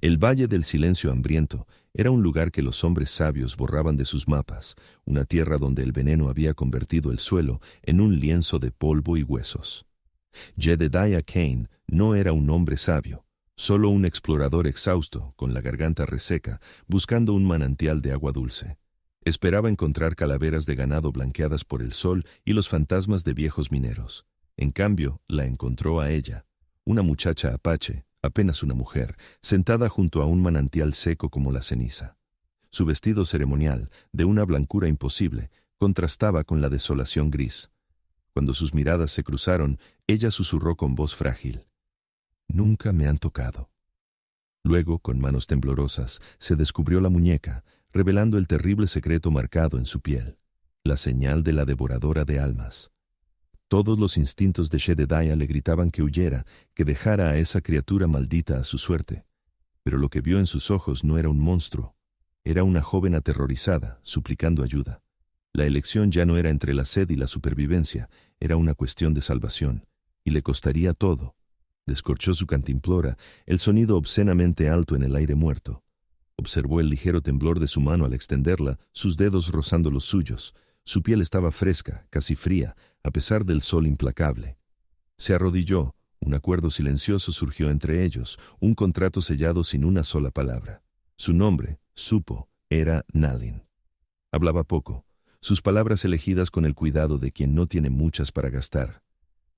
El Valle del Silencio Hambriento era un lugar que los hombres sabios borraban de sus mapas, una tierra donde el veneno había convertido el suelo en un lienzo de polvo y huesos. Jedediah Kane no era un hombre sabio, solo un explorador exhausto, con la garganta reseca, buscando un manantial de agua dulce. Esperaba encontrar calaveras de ganado blanqueadas por el sol y los fantasmas de viejos mineros. En cambio, la encontró a ella, una muchacha apache, apenas una mujer, sentada junto a un manantial seco como la ceniza. Su vestido ceremonial, de una blancura imposible, contrastaba con la desolación gris. Cuando sus miradas se cruzaron, ella susurró con voz frágil: «Nunca me han tocado». Luego, con manos temblorosas, se descubrió la muñeca, revelando el terrible secreto marcado en su piel, la señal de la devoradora de almas. Todos los instintos de Jedediah le gritaban que huyera, que dejara a esa criatura maldita a su suerte. Pero lo que vio en sus ojos no era un monstruo, era una joven aterrorizada, suplicando ayuda. La elección ya no era entre la sed y la supervivencia, era una cuestión de salvación, y le costaría todo. Descorchó su cantimplora, el sonido obscenamente alto en el aire muerto. Observó el ligero temblor de su mano al extenderla, sus dedos rozando los suyos. Su piel estaba fresca, casi fría, a pesar del sol implacable. Se arrodilló, un acuerdo silencioso surgió entre ellos, un contrato sellado sin una sola palabra. Su nombre, supo, era Nalin. Hablaba poco, sus palabras elegidas con el cuidado de quien no tiene muchas para gastar.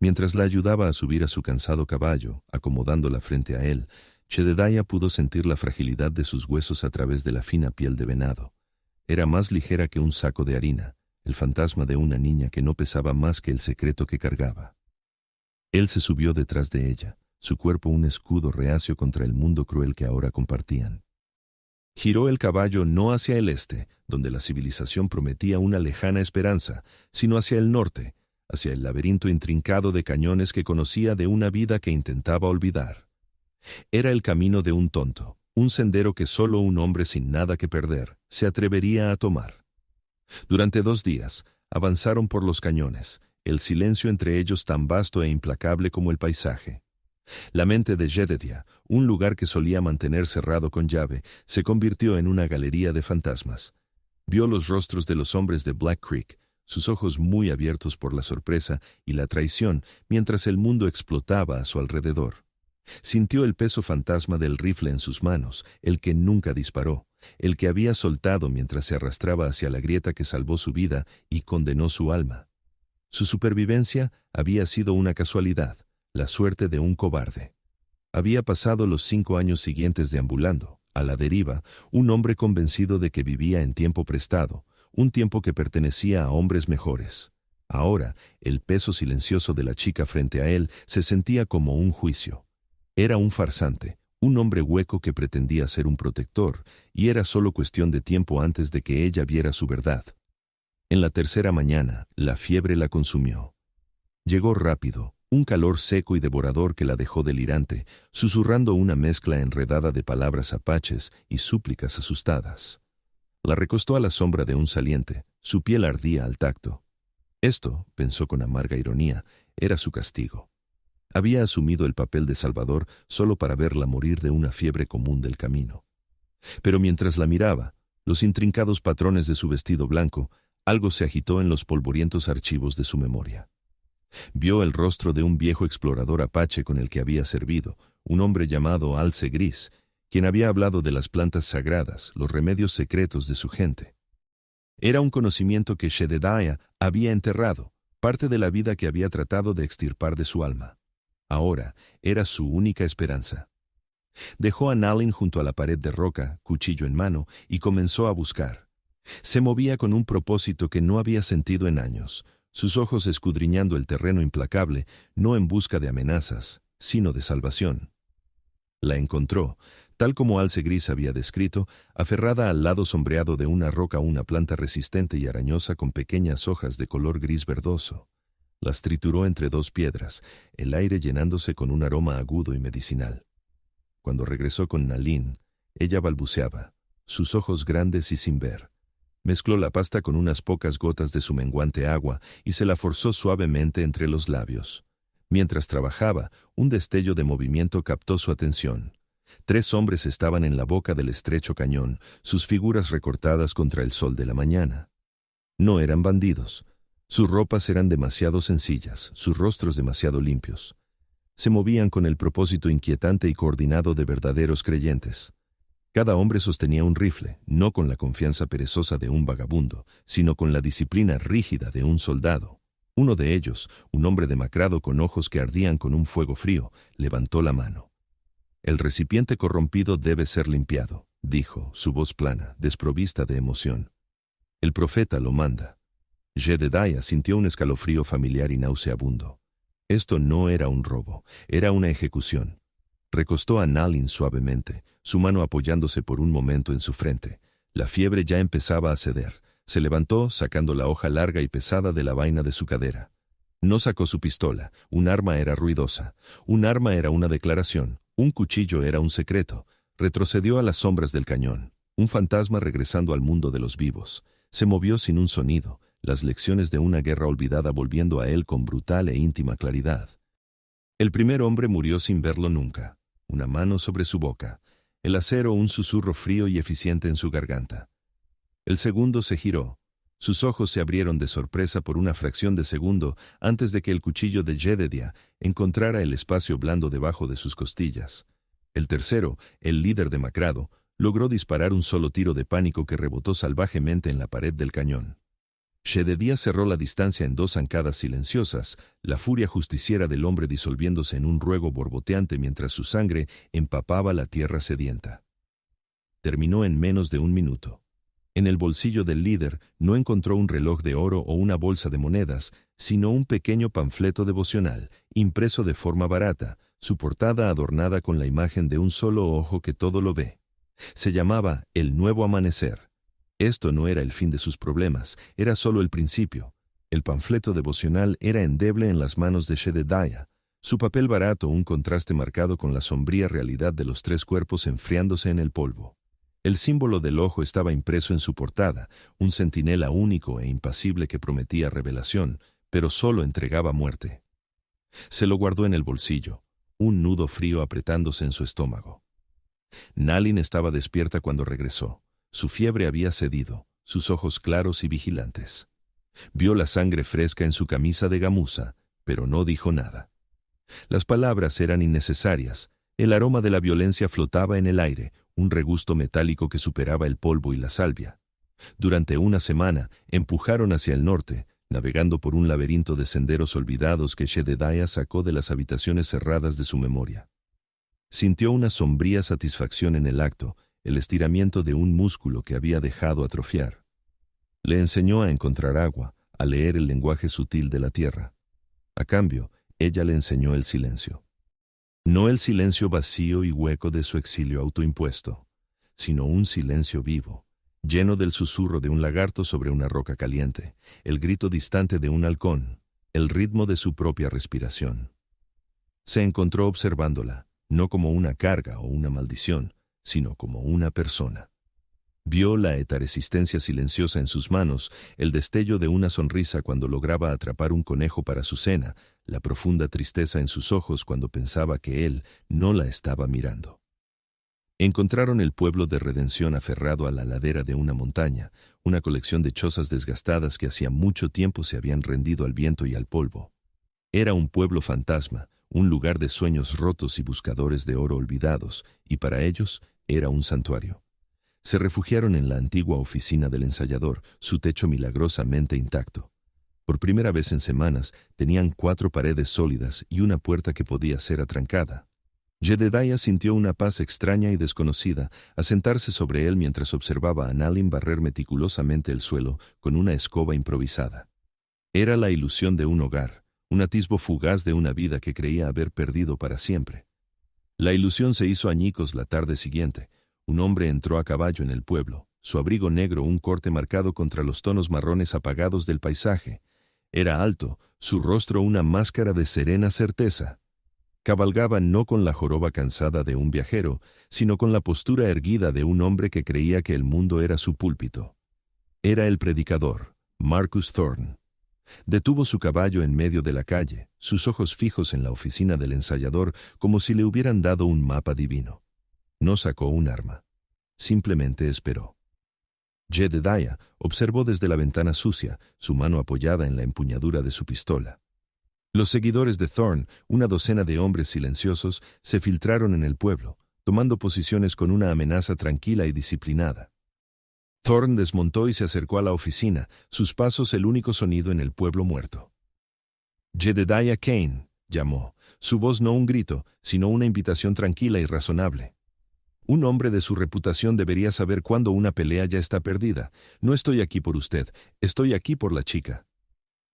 Mientras la ayudaba a subir a su cansado caballo, acomodándola frente a él, Jedediah pudo sentir la fragilidad de sus huesos a través de la fina piel de venado. Era más ligera que un saco de harina, el fantasma de una niña que no pesaba más que el secreto que cargaba. Él se subió detrás de ella, su cuerpo un escudo reacio contra el mundo cruel que ahora compartían. Giró el caballo no hacia el este, donde la civilización prometía una lejana esperanza, sino hacia el norte, hacia el laberinto intrincado de cañones que conocía de una vida que intentaba olvidar. Era el camino de un tonto, un sendero que solo un hombre sin nada que perder se atrevería a tomar. Durante 2 días, avanzaron por los cañones, el silencio entre ellos tan vasto e implacable como el paisaje. La mente de Jedediah, un lugar que solía mantener cerrado con llave, se convirtió en una galería de fantasmas. Vio los rostros de los hombres de Black Creek, sus ojos muy abiertos por la sorpresa y la traición, mientras el mundo explotaba a su alrededor. Sintió el peso fantasma del rifle en sus manos, el que nunca disparó, el que había soltado mientras se arrastraba hacia la grieta que salvó su vida y condenó su alma. Su supervivencia había sido una casualidad, la suerte de un cobarde. Había pasado los 5 años siguientes deambulando, a la deriva, un hombre convencido de que vivía en tiempo prestado, un tiempo que pertenecía a hombres mejores. Ahora, el peso silencioso de la chica frente a él se sentía como un juicio. Era un farsante, un hombre hueco que pretendía ser un protector, y era solo cuestión de tiempo antes de que ella viera su verdad. En la tercera mañana, la fiebre la consumió. Llegó rápido, un calor seco y devorador que la dejó delirante, susurrando una mezcla enredada de palabras apaches y súplicas asustadas. La recostó a la sombra de un saliente, su piel ardía al tacto. Esto, pensó con amarga ironía, era su castigo. Había asumido el papel de salvador solo para verla morir de una fiebre común del camino. Pero mientras la miraba, los intrincados patrones de su vestido blanco, algo se agitó en los polvorientos archivos de su memoria. Vio el rostro de un viejo explorador apache con el que había servido, un hombre llamado Alce Gris, quien había hablado de las plantas sagradas, los remedios secretos de su gente. Era un conocimiento que Jedediah había enterrado, parte de la vida que había tratado de extirpar de su alma. Ahora era su única esperanza. Dejó a Nalin junto a la pared de roca, cuchillo en mano, y comenzó a buscar. Se movía con un propósito que no había sentido en años, sus ojos escudriñando el terreno implacable, no en busca de amenazas, sino de salvación. La encontró, tal como Alce Gris había descrito, aferrada al lado sombreado de una roca una planta resistente y arañosa con pequeñas hojas de color gris verdoso. Las trituró entre 2 piedras, el aire llenándose con un aroma agudo y medicinal. Cuando regresó con Nalin, ella balbuceaba, sus ojos grandes y sin ver. Mezcló la pasta con unas pocas gotas de su menguante agua y se la forzó suavemente entre los labios. Mientras trabajaba, un destello de movimiento captó su atención. 3 hombres estaban en la boca del estrecho cañón, sus figuras recortadas contra el sol de la mañana. No eran bandidos. Sus ropas eran demasiado sencillas, sus rostros demasiado limpios. Se movían con el propósito inquietante y coordinado de verdaderos creyentes. Cada hombre sostenía un rifle, no con la confianza perezosa de un vagabundo, sino con la disciplina rígida de un soldado. Uno de ellos, un hombre demacrado con ojos que ardían con un fuego frío, levantó la mano. «El recipiente corrompido debe ser limpiado», dijo, su voz plana, desprovista de emoción. «El profeta lo manda». Jedediah sintió un escalofrío familiar y nauseabundo. Esto no era un robo, era una ejecución. Recostó a Nalin suavemente, su mano apoyándose por un momento en su frente. La fiebre ya empezaba a ceder. Se levantó, sacando la hoja larga y pesada de la vaina de su cadera. No sacó su pistola. Un arma era ruidosa. Un arma era una declaración. Un cuchillo era un secreto. Retrocedió a las sombras del cañón. Un fantasma regresando al mundo de los vivos. Se movió sin un sonido, las lecciones de una guerra olvidada volviendo a él con brutal e íntima claridad. El primer hombre murió sin verlo nunca. Una mano sobre su boca. El acero un susurro frío y eficiente en su garganta. El segundo se giró. Sus ojos se abrieron de sorpresa por una fracción de segundo antes de que el cuchillo de Jedediah encontrara el espacio blando debajo de sus costillas. El tercero, el líder demacrado, logró disparar un solo tiro de pánico que rebotó salvajemente en la pared del cañón. Jedediah cerró la distancia en 2 zancadas silenciosas, la furia justiciera del hombre disolviéndose en un ruego borboteante mientras su sangre empapaba la tierra sedienta. Terminó en menos de 1 minuto. En el bolsillo del líder no encontró un reloj de oro o una bolsa de monedas, sino un pequeño panfleto devocional, impreso de forma barata, su portada adornada con la imagen de un solo ojo que todo lo ve. Se llamaba El Nuevo Amanecer. Esto no era el fin de sus problemas, era solo el principio. El panfleto devocional era endeble en las manos de Jedediah, su papel barato un contraste marcado con la sombría realidad de los 3 cuerpos enfriándose en el polvo. El símbolo del ojo estaba impreso en su portada, un centinela único e impasible que prometía revelación, pero solo entregaba muerte. Se lo guardó en el bolsillo, un nudo frío apretándose en su estómago. Nalin estaba despierta cuando regresó. Su fiebre había cedido, sus ojos claros y vigilantes. Vio la sangre fresca en su camisa de gamuza, pero no dijo nada. Las palabras eran innecesarias. El aroma de la violencia flotaba en el aire, un regusto metálico que superaba el polvo y la salvia. Durante una semana, empujaron hacia el norte, navegando por un laberinto de senderos olvidados que Jedediah sacó de las habitaciones cerradas de su memoria. Sintió una sombría satisfacción en el acto, el estiramiento de un músculo que había dejado atrofiar. Le enseñó a encontrar agua, a leer el lenguaje sutil de la tierra. A cambio, ella le enseñó el silencio. No el silencio vacío y hueco de su exilio autoimpuesto, sino un silencio vivo, lleno del susurro de un lagarto sobre una roca caliente, el grito distante de un halcón, el ritmo de su propia respiración. Se encontró observándola, no como una carga o una maldición, sino como una persona. Vio la etaresistencia silenciosa en sus manos, el destello de una sonrisa cuando lograba atrapar un conejo para su cena, la profunda tristeza en sus ojos cuando pensaba que él no la estaba mirando. Encontraron el pueblo de redención aferrado a la ladera de una montaña, una colección de chozas desgastadas que hacía mucho tiempo se habían rendido al viento y al polvo. Era un pueblo fantasma, un lugar de sueños rotos y buscadores de oro olvidados, y para ellos era un santuario. Se refugiaron en la antigua oficina del ensayador, su techo milagrosamente intacto. Por primera vez en semanas, tenían 4 paredes sólidas y una puerta que podía ser atrancada. Jedediah sintió una paz extraña y desconocida al sentarse sobre él mientras observaba a Nalin barrer meticulosamente el suelo con una escoba improvisada. Era la ilusión de un hogar, un atisbo fugaz de una vida que creía haber perdido para siempre. La ilusión se hizo añicos la tarde siguiente. Un hombre entró a caballo en el pueblo, su abrigo negro un corte marcado contra los tonos marrones apagados del paisaje. Era alto, su rostro una máscara de serena certeza. Cabalgaba no con la joroba cansada de un viajero, sino con la postura erguida de un hombre que creía que el mundo era su púlpito. Era el predicador, Marcus Thorne. Detuvo su caballo en medio de la calle, sus ojos fijos en la oficina del ensayador como si le hubieran dado un mapa divino. No sacó un arma. Simplemente esperó. Jedediah observó desde la ventana sucia, su mano apoyada en la empuñadura de su pistola. Los seguidores de Thorne, una docena de hombres silenciosos, se filtraron en el pueblo, tomando posiciones con una amenaza tranquila y disciplinada. Thorne desmontó y se acercó a la oficina, sus pasos el único sonido en el pueblo muerto. «Jedediah Kane», llamó, su voz no un grito, sino una invitación tranquila y razonable. Un hombre de su reputación debería saber cuándo una pelea ya está perdida. No estoy aquí por usted, estoy aquí por la chica.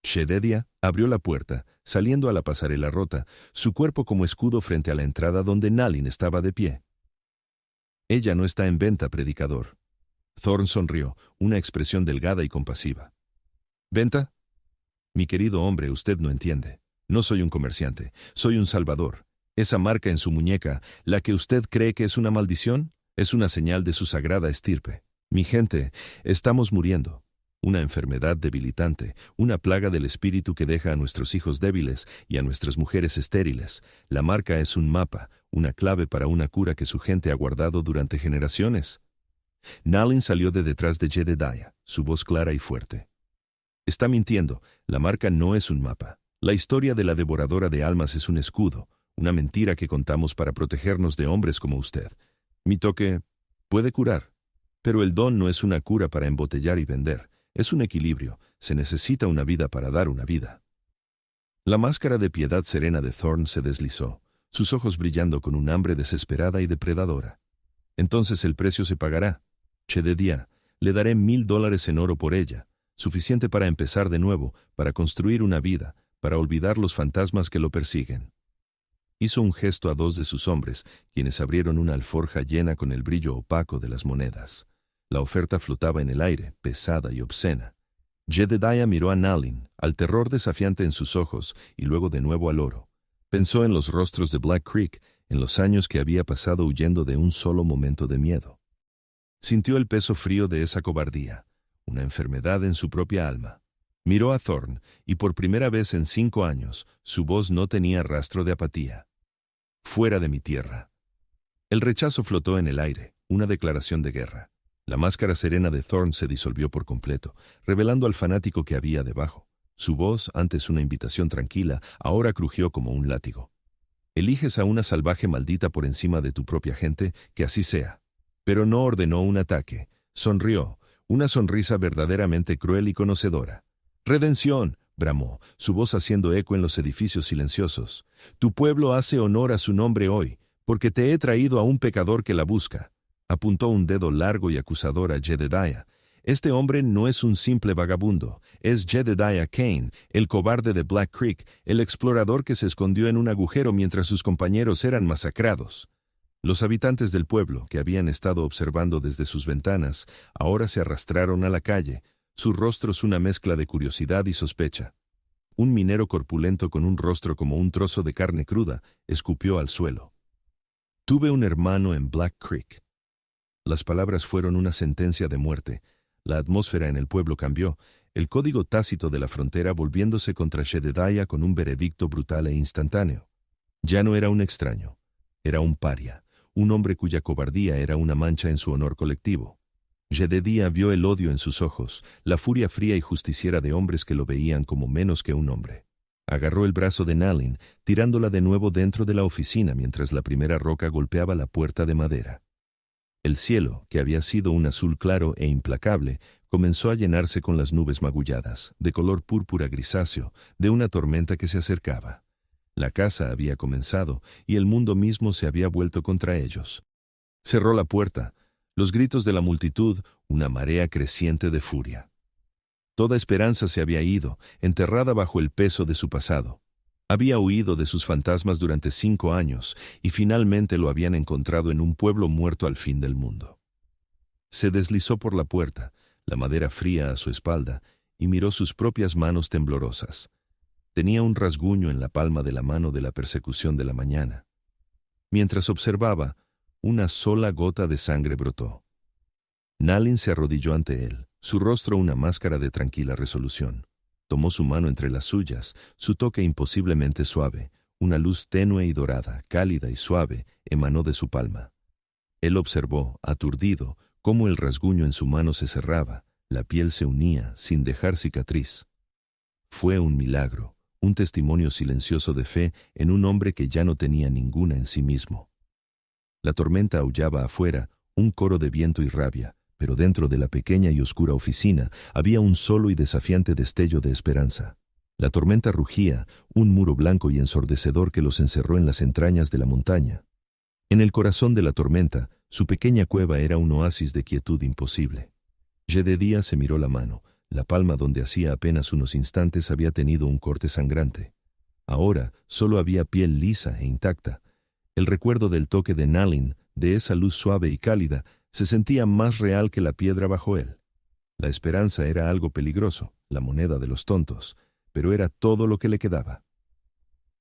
Jedediah abrió la puerta, saliendo a la pasarela rota, su cuerpo como escudo frente a la entrada donde Nalin estaba de pie. Ella no está en venta, predicador. Thorne sonrió, una expresión delgada y compasiva. ¿Venta? Mi querido hombre, usted no entiende. No soy un comerciante, soy un salvador. Esa marca en su muñeca, la que usted cree que es una maldición, es una señal de su sagrada estirpe. Mi gente, estamos muriendo. Una enfermedad debilitante, una plaga del espíritu que deja a nuestros hijos débiles y a nuestras mujeres estériles. La marca es un mapa, una clave para una cura que su gente ha guardado durante generaciones. Nalin salió de detrás de Jedediah, su voz clara y fuerte. Está mintiendo, la marca no es un mapa. La historia de la devoradora de almas es un escudo, una mentira que contamos para protegernos de hombres como usted. Mi toque puede curar, pero el don no es una cura para embotellar y vender, es un equilibrio, se necesita una vida para dar una vida. La máscara de piedad serena de Thorne se deslizó, sus ojos brillando con un hambre desesperada y depredadora. Entonces el precio se pagará. Jedediah, le daré $1000 en oro por ella, suficiente para empezar de nuevo, para construir una vida, para olvidar los fantasmas que lo persiguen. Hizo un gesto a 2 de sus hombres, quienes abrieron una alforja llena con el brillo opaco de las monedas. La oferta flotaba en el aire, pesada y obscena. Jedediah miró a Nalin, al terror desafiante en sus ojos, y luego de nuevo al oro. Pensó en los rostros de Black Creek, en los años que había pasado huyendo de un solo momento de miedo. Sintió el peso frío de esa cobardía, una enfermedad en su propia alma. Miró a Thorne, y por primera vez en 5 años, su voz no tenía rastro de apatía. Fuera de mi tierra. El rechazo flotó en el aire, una declaración de guerra. La máscara serena de Thorne se disolvió por completo, revelando al fanático que había debajo. Su voz, antes una invitación tranquila, ahora crujió como un látigo. Eliges a una salvaje maldita por encima de tu propia gente, que así sea. Pero no ordenó un ataque. Sonrió, una sonrisa verdaderamente cruel y conocedora. «Redención», bramó, su voz haciendo eco en los edificios silenciosos. «Tu pueblo hace honor a su nombre hoy, porque te he traído a un pecador que la busca». Apuntó un dedo largo y acusador a Jedediah. «Este hombre no es un simple vagabundo, es Jedediah Kane, el cobarde de Black Creek, el explorador que se escondió en un agujero mientras sus compañeros eran masacrados». Los habitantes del pueblo, que habían estado observando desde sus ventanas, ahora se arrastraron a la calle, sus rostros una mezcla de curiosidad y sospecha. Un minero corpulento con un rostro como un trozo de carne cruda escupió al suelo. «Tuve un hermano en Black Creek». Las palabras fueron una sentencia de muerte. La atmósfera en el pueblo cambió, el código tácito de la frontera volviéndose contra Jedediah con un veredicto brutal e instantáneo. Ya no era un extraño, era un paria. Un hombre cuya cobardía era una mancha en su honor colectivo. Jedediah vio el odio en sus ojos, la furia fría y justiciera de hombres que lo veían como menos que un hombre. Agarró el brazo de Nalin, tirándola de nuevo dentro de la oficina mientras la primera roca golpeaba la puerta de madera. El cielo, que había sido un azul claro e implacable, comenzó a llenarse con las nubes magulladas, de color púrpura grisáceo, de una tormenta que se acercaba. La caza había comenzado, y el mundo mismo se había vuelto contra ellos. Cerró la puerta, los gritos de la multitud, una marea creciente de furia. Toda esperanza se había ido, enterrada bajo el peso de su pasado. Había huido de sus fantasmas durante 5 años, y finalmente lo habían encontrado en un pueblo muerto al fin del mundo. Se deslizó por la puerta, la madera fría a su espalda, y miró sus propias manos temblorosas. Tenía un rasguño en la palma de la mano de la persecución de la mañana. Mientras observaba, una sola gota de sangre brotó. Nalin se arrodilló ante él, su rostro una máscara de tranquila resolución. Tomó su mano entre las suyas, su toque imposiblemente suave, una luz tenue y dorada, cálida y suave, emanó de su palma. Él observó, aturdido, cómo el rasguño en su mano se cerraba, la piel se unía, sin dejar cicatriz. Fue un milagro, un testimonio silencioso de fe en un hombre que ya no tenía ninguna en sí mismo. La tormenta aullaba afuera, un coro de viento y rabia, pero dentro de la pequeña y oscura oficina había un solo y desafiante destello de esperanza. La tormenta rugía, un muro blanco y ensordecedor que los encerró en las entrañas de la montaña. En el corazón de la tormenta, su pequeña cueva era un oasis de quietud imposible. Jedediah se miró la mano. La palma donde hacía apenas unos instantes había tenido un corte sangrante. Ahora solo había piel lisa e intacta. El recuerdo del toque de Nalin, de esa luz suave y cálida, se sentía más real que la piedra bajo él. La esperanza era algo peligroso, la moneda de los tontos, pero era todo lo que le quedaba.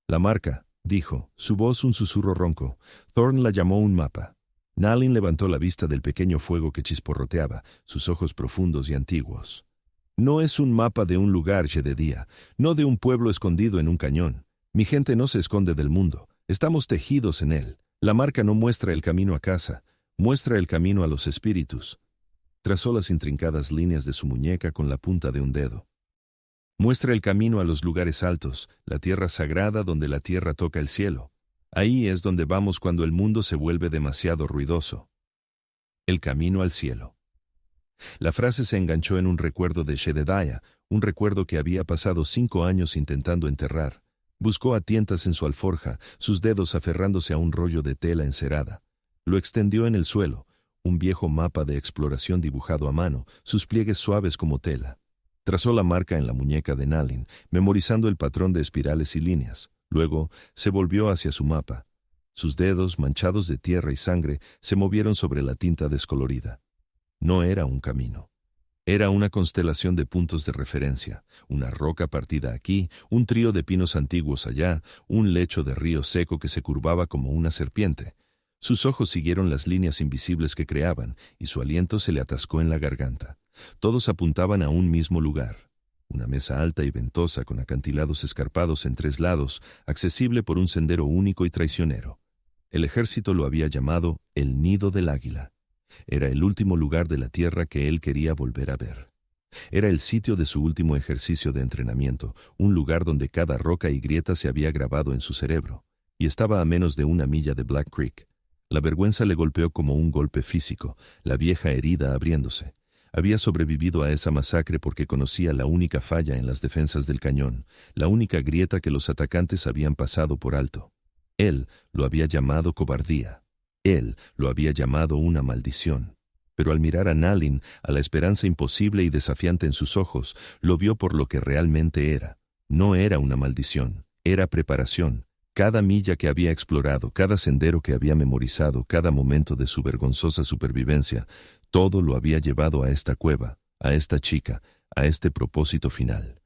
La marca, dijo, su voz un susurro ronco. Thorn la llamó un mapa. Nalin levantó la vista del pequeño fuego que chisporroteaba, sus ojos profundos y antiguos. No es un mapa de un lugar, Jedediah, no de un pueblo escondido en un cañón. Mi gente no se esconde del mundo, estamos tejidos en él. La marca no muestra el camino a casa, muestra el camino a los espíritus. Trazó las intrincadas líneas de su muñeca con la punta de un dedo. Muestra el camino a los lugares altos, la tierra sagrada donde la tierra toca el cielo. Ahí es donde vamos cuando el mundo se vuelve demasiado ruidoso. El camino al cielo. La frase se enganchó en un recuerdo de Jedediah, un recuerdo que había pasado 5 años intentando enterrar. Buscó a tientas en su alforja, sus dedos aferrándose a un rollo de tela encerada. Lo extendió en el suelo, un viejo mapa de exploración dibujado a mano, sus pliegues suaves como tela. Trazó la marca en la muñeca de Nalin, memorizando el patrón de espirales y líneas. Luego se volvió hacia su mapa. Sus dedos, manchados de tierra y sangre, se movieron sobre la tinta descolorida. No era un camino. Era una constelación de puntos de referencia, una roca partida aquí, un trío de pinos antiguos allá, un lecho de río seco que se curvaba como una serpiente. Sus ojos siguieron las líneas invisibles que creaban, y su aliento se le atascó en la garganta. Todos apuntaban a un mismo lugar. Una mesa alta y ventosa con acantilados escarpados en 3 lados, accesible por un sendero único y traicionero. El ejército lo había llamado el Nido del Águila. Era el último lugar de la tierra que él quería volver a ver. Era el sitio de su último ejercicio de entrenamiento, un lugar donde cada roca y grieta se había grabado en su cerebro, y estaba a menos de 1 milla de Black Creek. La vergüenza le golpeó como un golpe físico, la vieja herida abriéndose. Había sobrevivido a esa masacre porque conocía la única falla en las defensas del cañón, la única grieta que los atacantes habían pasado por alto. Él lo había llamado cobardía. Él lo había llamado una maldición. Pero al mirar a Nalin, a la esperanza imposible y desafiante en sus ojos, lo vio por lo que realmente era. No era una maldición, era preparación. Cada milla que había explorado, cada sendero que había memorizado, cada momento de su vergonzosa supervivencia, todo lo había llevado a esta cueva, a esta chica, a este propósito final.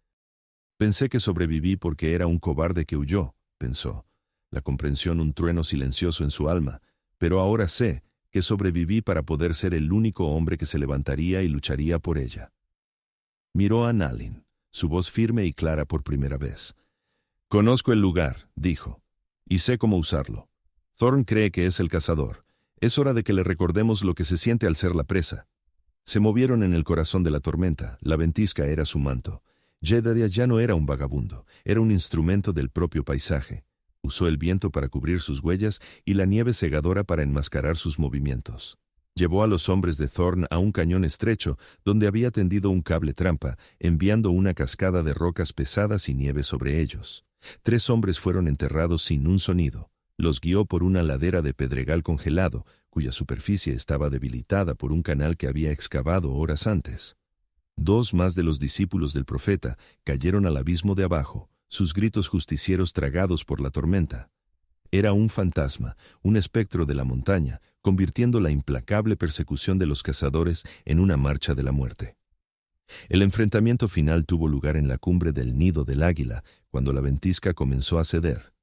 Pensé que sobreviví porque era un cobarde que huyó, pensó. La comprensión un trueno silencioso en su alma, pero ahora sé que sobreviví para poder ser el único hombre que se levantaría y lucharía por ella. Miró a Nalin, su voz firme y clara por primera vez. «Conozco el lugar», dijo, «y sé cómo usarlo. Thorn cree que es el cazador. Es hora de que le recordemos lo que se siente al ser la presa». Se movieron en el corazón de la tormenta, la ventisca era su manto. Jedediah ya no era un vagabundo, era un instrumento del propio paisaje. Usó el viento para cubrir sus huellas y la nieve cegadora para enmascarar sus movimientos. Llevó a los hombres de Thorn a un cañón estrecho donde había tendido un cable trampa, enviando una cascada de rocas pesadas y nieve sobre ellos. 3 hombres fueron enterrados sin un sonido. Los guió por una ladera de pedregal congelado, cuya superficie estaba debilitada por un canal que había excavado horas antes. 2 más de los discípulos del profeta cayeron al abismo de abajo, sus gritos justicieros tragados por la tormenta. Era un fantasma, un espectro de la montaña, convirtiendo la implacable persecución de los cazadores en una marcha de la muerte. El enfrentamiento final tuvo lugar en la cumbre del Nido del Águila, cuando la ventisca comenzó a ceder.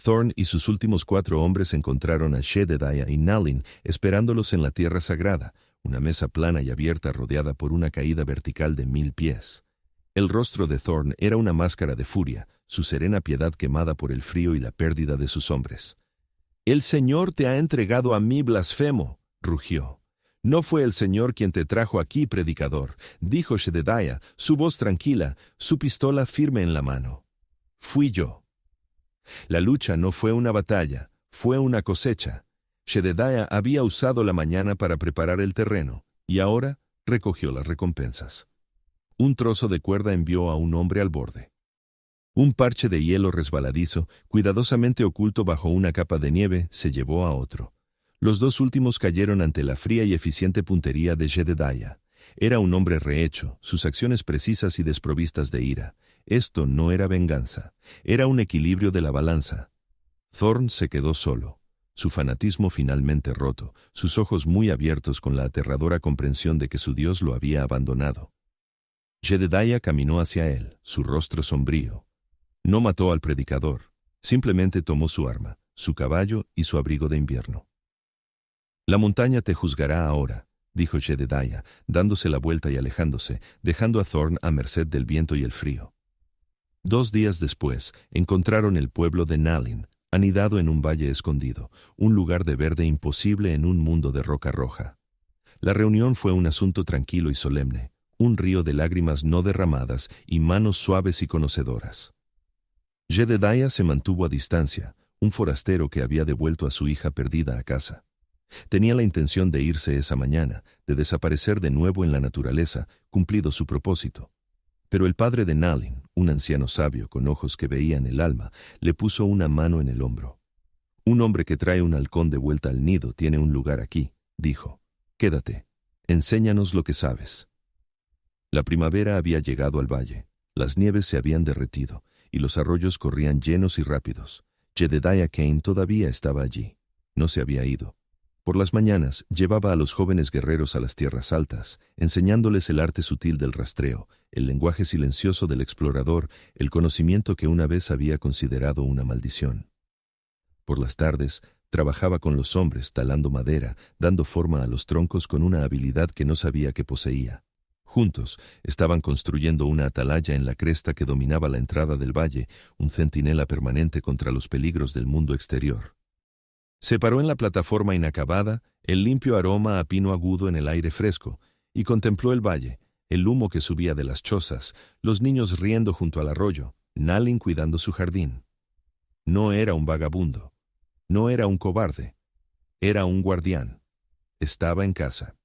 Thorn y sus últimos 4 hombres encontraron a Jedediah y Nalin esperándolos en la tierra sagrada, una mesa plana y abierta rodeada por una caída vertical de 1000 pies. El rostro de Thorn era una máscara de furia, su serena piedad quemada por el frío y la pérdida de sus hombres. «El Señor te ha entregado a mí, blasfemo», rugió. «No fue el Señor quien te trajo aquí, predicador», dijo Jedediah, su voz tranquila, su pistola firme en la mano. «Fui yo». La lucha no fue una batalla, fue una cosecha. Jedediah había usado la mañana para preparar el terreno, y ahora recogió las recompensas. Un trozo de cuerda envió a un hombre al borde. Un parche de hielo resbaladizo, cuidadosamente oculto bajo una capa de nieve, se llevó a otro. Los dos últimos cayeron ante la fría y eficiente puntería de Jedediah. Era un hombre rehecho, sus acciones precisas y desprovistas de ira. Esto no era venganza, era un equilibrio de la balanza. Thorn se quedó solo, su fanatismo finalmente roto, sus ojos muy abiertos con la aterradora comprensión de que su Dios lo había abandonado. Jedediah caminó hacia él, su rostro sombrío. No mató al predicador, simplemente tomó su arma, su caballo y su abrigo de invierno. «La montaña te juzgará ahora», dijo Jedediah, dándose la vuelta y alejándose, dejando a Thorn a merced del viento y el frío. 2 días después, encontraron el pueblo de Nalin, anidado en un valle escondido, un lugar de verde imposible en un mundo de roca roja. La reunión fue un asunto tranquilo y solemne, un río de lágrimas no derramadas y manos suaves y conocedoras. Jedediah se mantuvo a distancia, un forastero que había devuelto a su hija perdida a casa. Tenía la intención de irse esa mañana, de desaparecer de nuevo en la naturaleza, cumplido su propósito. Pero el padre de Nalin, un anciano sabio con ojos que veían el alma, le puso una mano en el hombro. «Un hombre que trae un halcón de vuelta al nido tiene un lugar aquí», dijo. «Quédate, enséñanos lo que sabes». La primavera había llegado al valle, las nieves se habían derretido, y los arroyos corrían llenos y rápidos. Jedediah Kane todavía estaba allí. No se había ido. Por las mañanas llevaba a los jóvenes guerreros a las tierras altas, enseñándoles el arte sutil del rastreo, el lenguaje silencioso del explorador, el conocimiento que una vez había considerado una maldición. Por las tardes, trabajaba con los hombres, talando madera, dando forma a los troncos con una habilidad que no sabía que poseía. Juntos, estaban construyendo una atalaya en la cresta que dominaba la entrada del valle, un centinela permanente contra los peligros del mundo exterior. Se paró en la plataforma inacabada, el limpio aroma a pino agudo en el aire fresco, y contempló el valle, el humo que subía de las chozas, los niños riendo junto al arroyo, Nalin cuidando su jardín. No era un vagabundo, no era un cobarde, era un guardián. Estaba en casa.